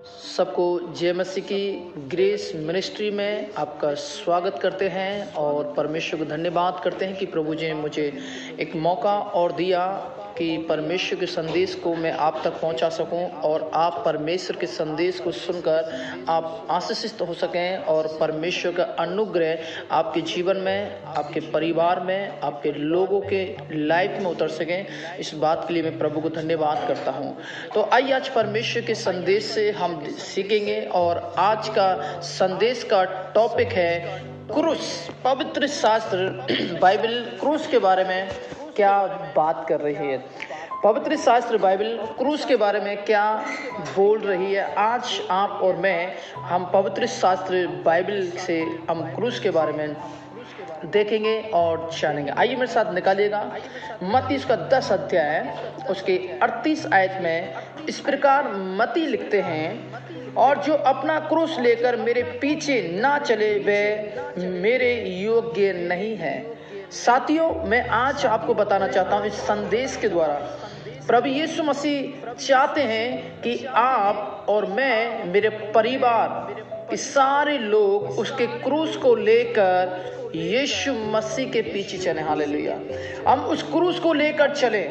सबको जय मसीह की ग्रेस मिनिस्ट्री में आपका स्वागत करते हैं और परमेश्वर को धन्यवाद करते हैं कि प्रभु जी ने मुझे एक मौका और दिया कि परमेश्वर के संदेश को मैं आप तक पहुंचा सकूं और आप परमेश्वर के संदेश को सुनकर आप आशीषित हो सकें और परमेश्वर का अनुग्रह आपके जीवन में, आपके परिवार में, आपके लोगों के लाइफ में उतर सकें। इस बात के लिए मैं प्रभु को धन्यवाद करता हूं। तो आइए आज परमेश्वर के संदेश से हम सीखेंगे और आज का संदेश का टॉपिक है क्रूस। पवित्र शास्त्र बाइबल क्रूस के बारे में क्या बात कर रही है, पवित्र शास्त्र बाइबल क्रूस के बारे में क्या बोल रही है। आज आप और मैं हम पवित्र शास्त्र बाइबल से हम क्रूस के बारे में देखेंगे और जानेंगे। आइए मेरे साथ निकालिएगा मत्ती उसका 10 अध्याय उसके 38 आयत में इस प्रकार मत्ती लिखते हैं, और जो अपना क्रूस लेकर मेरे पीछे ना चले वे मेरे योग्य नहीं है। साथियों, मैं आज आपको बताना चाहता हूं इस संदेश के द्वारा प्रभु यीशु मसीह चाहते हैं कि आप और मैं, मेरे परिवार के सारे लोग उसके क्रूस को लेकर यीशु मसीह के पीछे चले। हालेलुया। हम उस क्रूस को लेकर चले।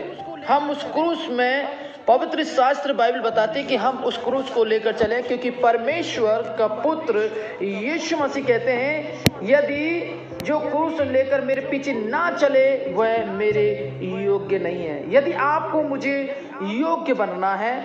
हम उस क्रूस में, पवित्र शास्त्र बाइबल बताते हैं कि हम उस क्रूस को लेकर चले, क्योंकि परमेश्वर का पुत्र यीशु मसीह कहते हैं यदि जो क्रूस लेकर मेरे पीछे ना चले वह मेरे योग्य नहीं है। यदि आपको मुझे योग्य बनना है,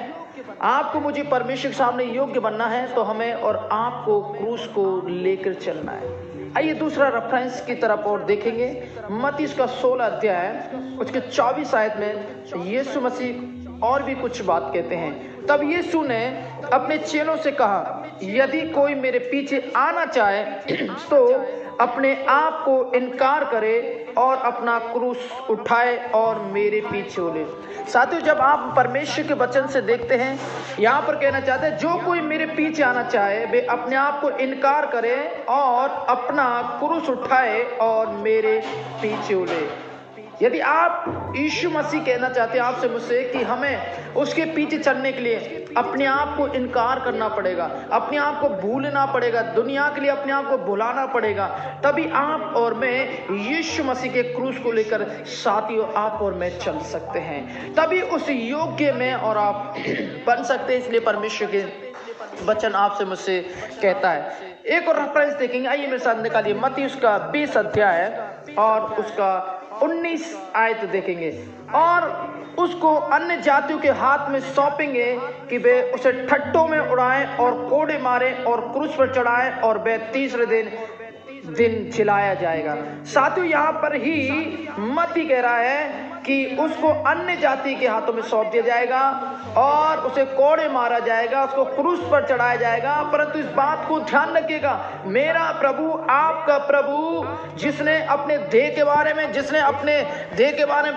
आपको मुझे परमेश्वर के सामने योग्य बनना है, तो हमें और आपको क्रूस को लेकर चलना है। आइए दूसरा रेफरेंस की तरफ और देखेंगे। मत्ती उसका 16 अध्याय उसके 24 आयत में यीशु मसीह और भी कुछ बात कहते हैं। तब यीशु ने अपने चेलों से कहा, यदि कोई मेरे पीछे आना चाहे तो अपने आप को इनकार करे और अपना क्रूस उठाए और मेरे पीछे चले। साथियों, जब आप परमेश्वर के वचन से देखते हैं, यहाँ पर कहना चाहते हैं जो कोई मेरे पीछे आना चाहे वे अपने आप को इनकार करे और अपना क्रूस उठाए और मेरे पीछे चले। यदि आप यीशु मसीह कहना चाहते हैं आपसे मुझसे कि हमें उसके पीछे चलने के लिए अपने आप को इनकार करना पड़ेगा, अपने आप को भूलना पड़ेगा, दुनिया के लिए अपने आप को भुलाना पड़ेगा, तभी आप और मैं यीशु मसीह के क्रूस को लेकर साथियों आप और मैं चल सकते हैं। तभी उस योग्य में और आप बन सकते हैं। इसलिए परमेश्वर के वचन आपसे मुझसे कहता है। एक और रेफरेंस देखेंगे। आइए मेरे साथ निकालिए मत्ती उसका 20 अध्याय और उसका 19 आयत देखेंगे। और उसको अन्य जातियों के हाथ में सौंपेंगे कि वे उसे ठट्टों में उड़ाएं और कोड़े मारें और क्रूस पर चढ़ाएं और वे तीसरे दिन जिलाया जाएगा। साथियों, यहाँ पर ही मत्ती कह रहा है कि उसको अन्य जाति के हाथों में सौंप दिया जाएगा और उसे कोड़े मारा जाएगा, उसको क्रूस पर चढ़ाया जाएगा। परंतु इस बात को ध्यान रखिएगा, मेरा प्रभु, आपका प्रभु, जिसने अपने देह के बारे में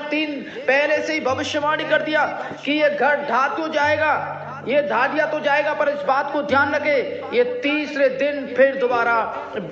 3 पहले से ही भविष्यवाणी कर दिया कि ये घर ढा तो जाएगा, ये ढा दिया तो जाएगा, पर इस बात को ध्यान रखे ये तीसरे दिन फिर दोबारा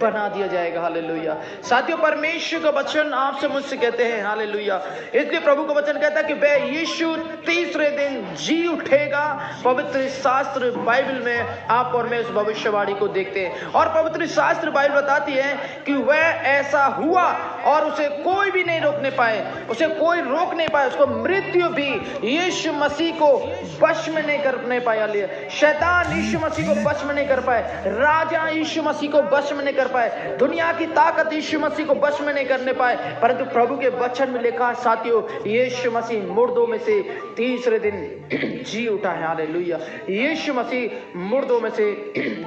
बना दिया जाएगा। हालेलुया। साथियों, परमेश्वर का वचन आपसे मुझसे कहते हैं हालेलुया। इसलिए प्रभु का वचन कहता है कि वह यीशु तीसरे दिन जी उठेगा। पवित्र शास्त्र बाइबल में आप और मैं उस भविष्यवाणी को देखते हैं और पवित्र शास्त्र बाइबल बताती है कि वह ऐसा हुआ और उसे कोई भी नहीं रोकने पाए, उसे कोई रोक नहीं पाए। उसको मृत्यु भी यीशु मसीह को वश में नहीं कर पाया, शैतान यीशु मसीह को वश में नहीं कर पाए, राजा यीशु मसीह को वश में नहीं कर पाए, दुनिया की ताकत यीशु मसीह को वश में नहीं करने पाए। परंतु प्रभु के वचन में लिखा साथियों, यीशु मसीह मुर्दों में से तीसरे दिन जी उठा है। हालेलुया। यीशु मसीह मुर्दों में से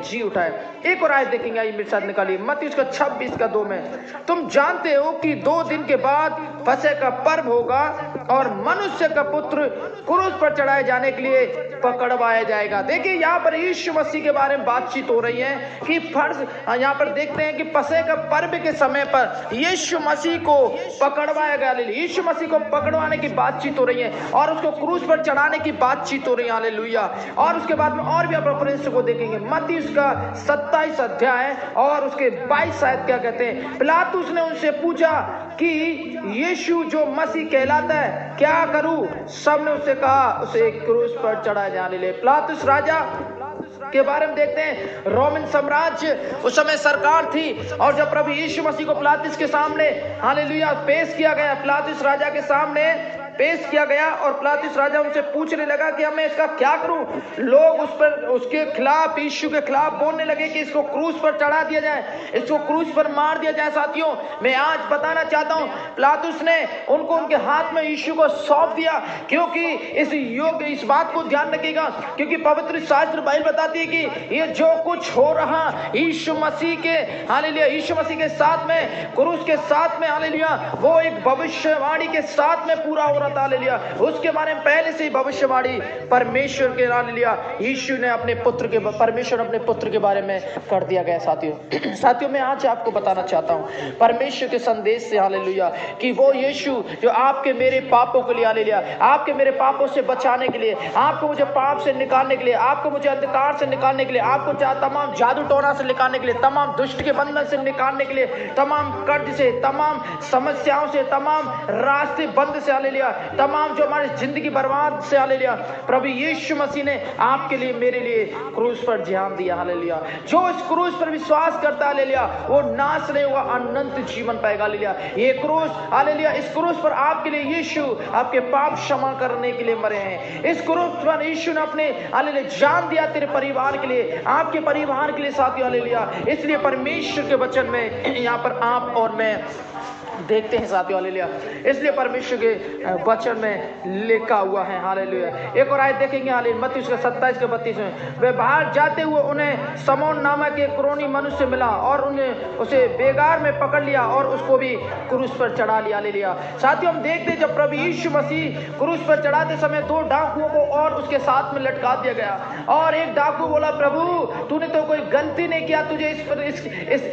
जी उठा है। एक और आयत देखेंगे, आइए मेरे साथ निकालिए मत्ती उसका 26 का 2 में। तुम जानते हो कि 2 दिन के बाद फसह का पर्व होगा और मनुष्य का पुत्र क्रूस पर चढ़ाए जाने के लिए पकड़वाया जाएगा। देखिए, यहाँ पर यीशु मसीह के बारे में बातचीत हो रही है कि फर्ज यहाँ पर देखते हैं कि फसह का पर्व के समय पर यीशु मसीह को पकड़वाया गया। यीशु मसीह को पकड़वाने की बातचीत हो रही है और उसको क्रूस पर चढ़ाने की बातचीत हो रही है। हालेलुया। और उसके बाद में और भी आप रेफरेंस को देखेंगे। मत्ती उसका 27 अध्याय और उसके 22 आयत क्या कहते हैं। पिलातुस ने उनसे पूछा कि यीशु जो मसीह कहलाता है क्या करूं? सबने उससे कहा उसे क्रूस पर चढ़ाया जाने ले। पिलातुस राजा के बारे में देखते हैं, रोमन साम्राज्य उस समय सरकार थी, और जब प्रभु यीशु मसीह को पिलातुस के सामने हालेलुया पेश किया गया, पिलातुस राजा के सामने पेश किया गया, और पिलातुस राजा उनसे पूछने लगा कि मैं इसका क्या करूं। लोग उस पर उसके खिलाफ, यीशु के खिलाफ बोलने लगे कि इसको क्रूस पर चढ़ा दिया जाए, इसको क्रूस पर मार दिया जाए। साथियों, मैं आज बताना चाहता हूं, पिलातुस ने उनको उनके हाथ में यीशु को सौंप दिया, क्योंकि इस बात को ध्यान रखिएगा, क्योंकि पवित्र शास्त्र बाइबल बताती है कि ये जो कुछ हो रहा यीशु मसीह के हालेलुया यीशु मसीह के साथ में, क्रूस के साथ में हालेलुया, वो एक भविष्यवाणी के साथ में पूरा हो रहा था। हालेलुया, उसके बारे में पहले से ही भविष्यवाणी परमेश्वर के हालेलुया यीशु ने अपने पुत्र के परमेश्वर अपने पुत्र के बारे में कर दिया गया। साथियों मैं आज आपको बताना चाहता हूं परमेश्वर के संदेश से हालेलुया कि वो यीशु जो आपके मेरे पापों के लिए हालेलुया, आपके मेरे पापों से बचाने के लिए, आपको मुझे पाप से निकालने के लिए, आपको मुझे अंधकार से निकालने के लिए, आपको तमाम जादू टोना से निकालने के लिए, तमाम दुष्ट के बंधन से निकालने के लिए, तमाम कर्ज से, तमाम समस्याओं से, तमाम रास्ते बंद से हालेलुया, तमाम जो हमारी जिंदगी बर्बाद से हालेलुया, प्रभु यीशु मसीह ने आपके लिए मेरे लिए क्रूस पर जान दिया। हालेलुया, जो इस क्रूस पर विश्वास करता है हालेलुया, वो नाश नहीं हुआ, अनंत जीवन पाएगा। हालेलुया, ये क्रूस हालेलुया, इस क्रूस पर आपके लिए यीशु आपके पाप क्षमा करने के लिए मरे हैं। इस क्रूस पर यीशु ने अपने हालेलुया जान दिया तेरे परिवार के लिए, आपके परिवार के लिए। साथियों हालेलुया, इसलिए परमेश्वर के वचन में यहाँ पर आप और मैं देखते हैं साथियों हालेलुया, इसलिए परमेश्वर के वचन में लिखा हुआ है। हालेलुया, एक और आयत देखेंगे हालेलुया मत्ती उसका 27 के 32 में, वे बाहर जाते हुए उन्हें समौन नामक एक क्रोनी मनुष्य मिला, और उन्हें उसे बेगार में पकड़ लिया और उसको भी क्रूस पर चढ़ा लिया। हालेलुया, साथियों हम देखते हैं जब प्रभु यीशु मसीह क्रूस पर चढ़ाते समय 2 डाकुओं को और उसके साथ में लटका दिया गया, और एक डाकू बोला, प्रभु तूने तो कोई गलती नहीं किया, तुझे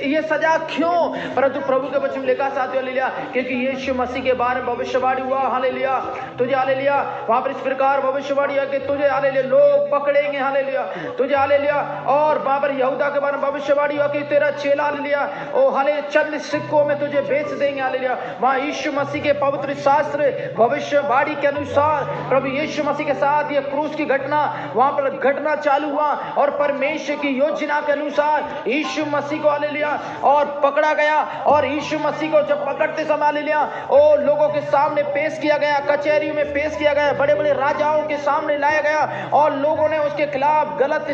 ये सजा क्यों? परंतु प्रभु के वचन में लिखा साथियों क्योंकि यीशु मसीह के बारे में भविष्यवाणी हुआ। हालेलुया, तुझे हालेलुया वहां पर इस प्रकार भविष्यवाणी है कि तुझे हालेलुया लोग पकड़ेंगे। हालेलुया, तुझे हालेलुया, और वहां पर यहूदा के बारे में भविष्यवाणी हुआ कि तेरा चेला हालेलुया ओ हालेलुया चंद सिक्कों में तुझे बेच देंगे। हालेलुया, वहां यीशु मसीह के पवित्र शास्त्र भविष्यवाणी के अनुसार प्रभु यीशु मसीह के साथ ये क्रूस की घटना वहां पर घटना चालू हुआ, और परमेश्वर की योजना के अनुसार यीशु मसीह को हालेलुया और पकड़ा गया, और यीशु मसीह को जब पकड़ते समय हालेलुया ओ लोगों के सामने पेश किया गया, कचहरी में पेश किया गया, बड़े बड़े राजाओं के सामने लाया गया, और लोगों ने उसके खिलाफ गलत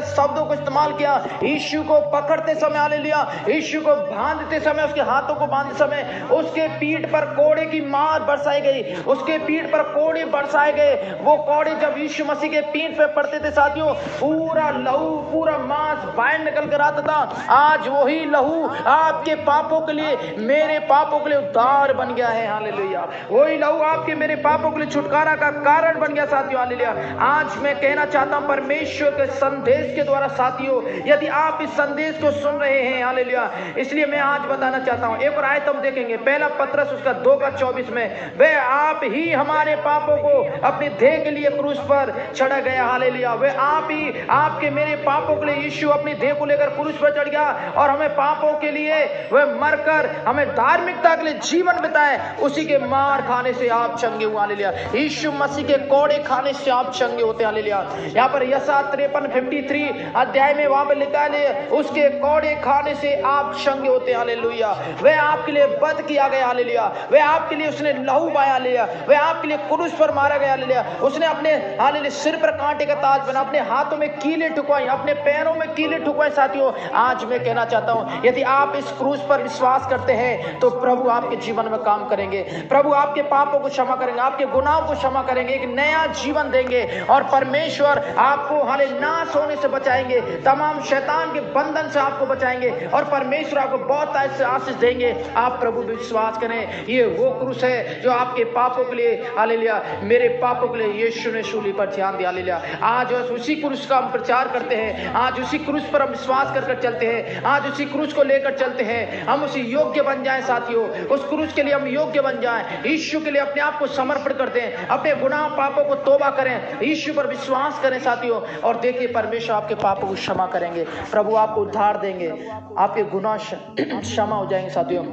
शब्दों को इस्तेमाल किया। यीशु को पकड़ते समय हालेलुया, यीशु को बांधते समय, उसके हाथों को बांधते समय उसके पीठ पर कोड़े की मार बरसाई गई, उसके पीठ पर कोड़े बरसाए गए। वो कोड़े जब यीशु मसीह के पीठ पे पड़ते थे साथियों, पूरा लहू, पूरा मांस बाहर निकल कर आता था। आज वही लहू आपके पापों के लिए, मेरे पापों के लिए उद्धार बन गया है। हालेलुया, वही लहू आपके मेरे पापों के लिए छुटकारा का कारण बन गया साथियों। हालेलुया, आज मैं कहना चाहता हूं परमेश्वर के संदेश के द्वारा साथियों, यदि आप इस संदेश को सुन रहे हैं हालेलुया, इसलिए मैं आज बताना चाहता हूं। एक और आयत हम देखेंगे, पहला पत्रस उसका 2:24 में, वे आप ही हमारे पापों को अपने देह के लिए क्रूस पर चढ़ा गया। हालेलुया, वे आप ही आपके मेरे पापों के लिए यीशु अपनी देह को लेकर क्रूस पर चढ़ गया, और हमें पापों के लिए वे मरकर हमें धार्मिकता के लिए जीवन बिताए, उसी के मार खाने से आप चंगे हुए। हालेलुया, यीशु मसीह के कोड़े खाने से आप चंगे होते। हालेलुया, यहाँ पर यशायाह 53 अध्याय में वहां पर लिखा है, उसके कोड़े खाने से आप चंगे होते। हालेलुया, वे आपके लिए वध किया गया। हालेलुया, वे आपके लिए उसने लहू बहाया। हालेलुया, वे आपके लिए क्रूस पर मारा गया। हालेलुया, उसने अपने हालेलुया सिर पर कांटे का ताज बना, अपने हाथों में कीले ठुकवाई, अपने पैरों में कीले ठुकवाए। साथियों आज मैं कहना चाहता हूं, यदि आप इस क्रूस पर विश्वास करते हैं तो प्रभु आपके जीवन में काम करेंगे, प्रभु आपके पापों को क्षमा करेंगे, आपके गुनाहों को क्षमा करेंगे, एक नया जीवन देंगे, और परमेश्वर आपको हालेलुया नाश होने से बचाएंगे, तमाम शैतान के बंधन से आपको बचाएंगे, और परमेश्वर आपको बहुत आशीष देंगे। आप प्रभु पे विश्वास करें, ये वो क्रूस है जो आपके पापों के लिए हालेलुया मेरे पापों के लिए यीशु ने सूली पर ध्यान दिया। हालेलुया, आज उसी क्रूस का हम प्रचार करते हैं, आज उसी क्रूस पर हम विश्वास कर चलते हैं, आज उसी क्रूस को लेकर चलते हैं, हम उसी योग्य बन जाए साथियों, उस क्रूस के लिए हम योग्य बन जाए, यीशु के लिए अपने आप को समर्पण कर दें, अपने गुनाह पापों को तौबा करें, यीशु पर विश्वास करें साथियों। और देखिए परमेश्वर आपके पापों को क्षमा करेंगे, प्रभु आपको उद्धार देंगे, आपके गुनाह क्षमा हो जाएंगे साथियों।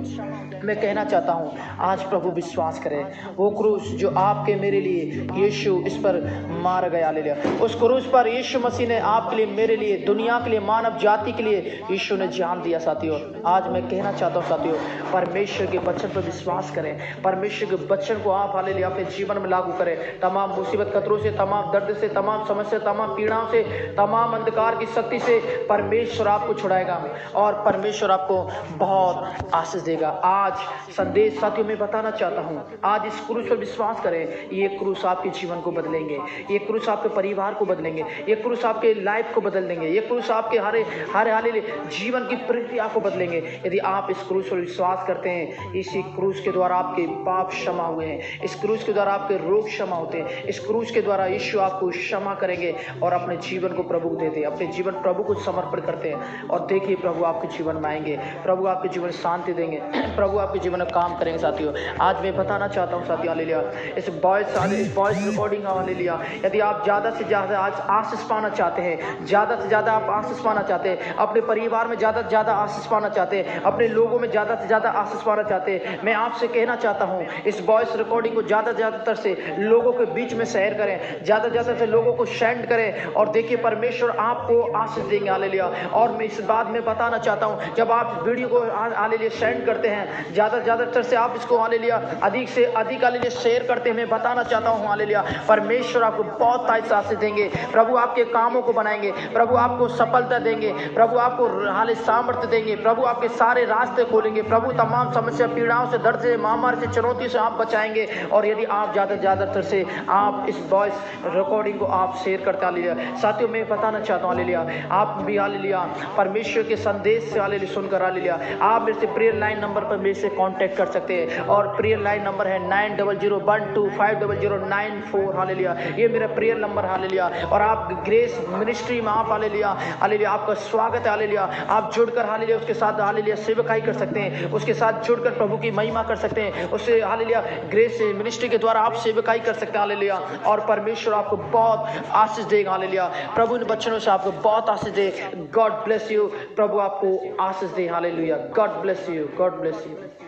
मैं कहना चाहता हूँ आज प्रभु विश्वास करें, वो क्रूस जो आपके मेरे लिए यीशु इस पर मार गया, हालेलुया, उस क्रूस पर यीशु मसीह ने आपके लिए, मेरे लिए, दुनिया के लिए, मानव जाति के लिए यीशु ने जान दिया साथियों। आज मैं कहना चाहता हूँ साथियों, परमेश्वर के वचन पर विश्वास करें, परमेश्वर के वचन को आप हालेलुया अपने जीवन में लागू करें। तमाम मुसीबत खतरों से, तमाम दर्द से, तमाम समस्या, तमाम पीड़ाओं से, तमाम अंधकार की शक्ति से परमेश्वर आपको छुड़ाएगा और परमेश्वर आपको बहुत आशीष देगा। आज संदेश साथियों मैं बताना चाहता हूं, आज इस क्रूस पर विश्वास करें, ये क्रूस आपके जीवन को बदलेंगे, ये क्रूस आपके परिवार को बदलेंगे, ये क्रूस आपके लाइफ को बदल देंगे, ये क्रूस आपके हरे जीवन की प्रक्रिया को बदलेंगे। यदि आप इस क्रूस पर विश्वास करते हैं, इसी क्रूस के द्वारा आपके पाप क्षमा हुए हैं, इस क्रूस के द्वारा आपके रोग क्षमा होते हैं, इस क्रूस के द्वारा यीशु आपको क्षमा करेंगे और अपने जीवन को प्रभु को देते हैं, अपने जीवन प्रभु को समर्पण करते हैं और देखिए प्रभु आपके जीवन में आएंगे, प्रभु आपके जीवन शांति देंगे, प्रभु आपके जीवन में काम करेंगे साथियों। आज मैं बताना चाहता हूँ साथियों, हालेलुया, इस वॉइस रिकॉर्डिंग हालेलुया, यदि आप ज़्यादा से ज़्यादा आज आशीष पाना चाहते हैं, ज़्यादा से ज़्यादा आप आशीष पाना चाहते हैं, अपने परिवार में ज़्यादा से ज़्यादा आशीष पाना चाहते हैं, अपने लोगों में ज़्यादा से ज़्यादा आशीष पाना चाहते हैं, मैं आपसे कहना चाहता हूँ इस वॉइस रिकॉर्डिंग को ज़्यादा से ज़्यादातर से लोगों के बीच में शेयर करें, ज़्यादा से ज़्यादा से लोगों को सेंड करें और देखिए परमेश्वर आपको आशीष देंगे, हालेलुया। और मैं इस बात में बताना चाहता हूँ, जब आप वीडियो को हालेलुया सेंड करते हैं, ज़्यादातर से आप इसको हालेलुया अधिक से अधिक हालेलुया शेयर करते हैं, मैं बताना चाहता हूँ हालेलुया परमेश्वर आपको बहुत आशीष देंगे, प्रभु आपके कामों को बनाएंगे, प्रभु आपको सफलता देंगे, प्रभु आपको हाले सामर्थ्य देंगे, प्रभु आपके सारे रास्ते खोलेंगे, प्रभु तमाम समस्या, पीड़ाओं से, दर्द से, महामारी से, चुनौती से आप बचाएंगे। और यदि आप ज़्यादातर से आप इस वॉइस रिकॉर्डिंग को आप शेयर करते हालेलुया साथियों, मैं बताना चाहता हूँ हालेलुया आप भी हालेलुया परमेश्वर के संदेश से हालेलुया सुनकर हालेलुया आप मेरे से प्रेयर लाइन नंबर पर मेरे से कांटेक्ट कर सकते हैं और प्रेयर लाइन नंबर है 9001250094 हालेलुया, ये मेरा प्रेयर नंबर हालेलुया। और आप ग्रेस मिनिस्ट्री में आप हालेलुया आपका स्वागत है हालेलुया, आप जुड़कर हालेलुया उसके साथ हालेलुया सेवकाई कर सकते हैं, उसके साथ जुड़कर प्रभु की महिमा कर सकते हैं, उससे हालेलुया ग्रेस मिनिस्ट्री के द्वारा आप सेवकाई कर सकते हैं हालेलुया। और परमेश्वर आपको बहुत आशीष देगा हालेलुया, प्रभु इन बच्चों से आपको बहुत आशीष दे। गॉड ब्लेस यू, प्रभु आपको आशीष दे hallelujah. God bless you, God bless you.